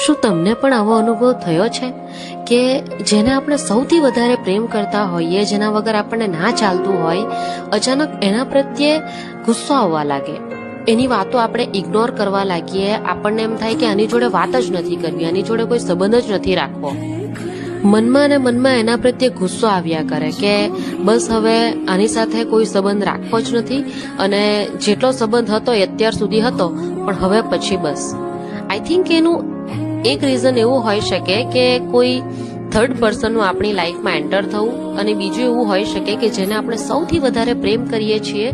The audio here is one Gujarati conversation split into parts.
શું તમને પણ આવો અનુભવ થયો છે કે જેને આપણે સૌથી વધારે પ્રેમ કરતા હોઈએ, જેના વગર આપણને ના ચાલતું હોય, અચાનક એના પ્રત્યે ગુસ્સો આવવા લાગે, એની વાતો આપણે ઇગ્નોર કરવા લાગીએ, આપણને એમ થાય કે આની જોડે વાત જ નથી કરવી, આની જોડે કોઈ સંબંધ જ નથી રાખવો, મનમાં અને મનમાં એના પ્રત્યે ગુસ્સો આવ્યા કરે કે બસ હવે આની સાથે કોઈ સંબંધ રાખવો જ નથી, અને જેટલો સંબંધ હતો એ અત્યાર સુધી હતો પણ હવે પછી બસ. આઈ થિંક એનું એક રીઝન એવું હોઈ શકે કે કોઈ થર્ડ પર્સનનું આપણી લાઈફમાં એન્ટર થવું, અને બીજું એવું હોઈ શકે કે જેને આપણે સૌથી વધારે પ્રેમ કરીએ છીએ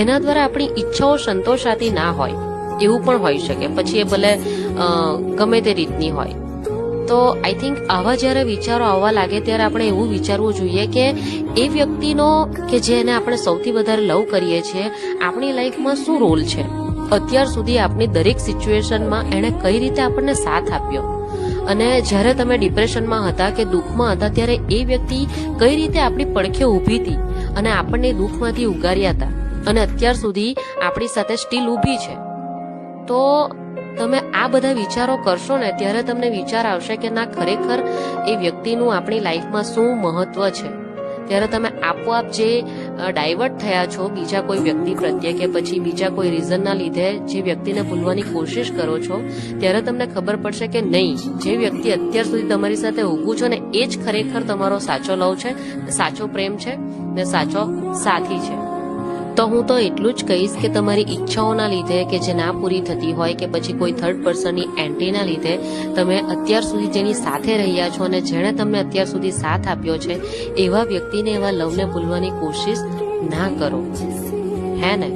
એના દ્વારા આપણી ઈચ્છાઓ સંતોષાતી ના હોય, એવું પણ હોઈ શકે, પછી એ ભલે ગમે તે રીતની હોય. તો આઈ થિંક આવા જ્યારે વિચારો આવવા લાગે ત્યારે આપણે એવું વિચારવું જોઈએ કે એ વ્યક્તિનો કે જેને આપણે સૌથી વધારે લવ કરીએ છીએ આપણી લાઈફમાં શું રોલ છે, અત્યાર સુધી આપણી દરેક સિચ્યુએશનમાં એણે કઈ રીતે આપણને સાથ આપ્યો, અને જ્યારે તમે ડિપ્રેશનમાં હતા કે દુઃખમાં હતા ત્યારે એ વ્યક્તિ કઈ રીતે આપણી પડખે ઊભી હતી અને આપણને દુઃખમાંથી ઉગાર્યા હતા, અને અત્યાર સુધી આપણી સાથે સ્ટીલ ઊભી છે. તો તમે આ બધા વિચારો કરશો ને ત્યારે તમને વિચાર આવશે કે ના, ખરેખર એ વ્યક્તિનું આપણી લાઈફમાં શું મહત્વ છે. ત્યારે તમે આપોઆપ જે ડાયવર્ટ થયા છો બીજા કોઈ વ્યક્તિ પ્રત્યે કે પછી બીજા કોઈ રીઝનના લીધે જે વ્યક્તિને ભૂલવાની કોશિશ કરો છો, ત્યારે તમને ખબર પડશે કે નહીં, જે વ્યક્તિ અત્યાર સુધી તમારી સાથે ઊભું છે ને એ જ ખરેખર તમારો સાચો લવ છે, સાચો પ્રેમ છે ને સાચો સાથી છે. તો હું તો એટલું જ કહીશ કે તમારી ઈચ્છાઓના લીધે કે જે ના પૂરી થતી હોય કે પછી કોઈ થર્ડ પર્સનની એન્ટ્રીના લીધે તમે અત્યાર સુધી જેની સાથે રહ્યા છો અને જેણે તમને અત્યાર સુધી સાથ આપ્યો છે એવા વ્યક્તિને, એવા લવને ભૂલવાની કોશિશ ના કરો, હે ને?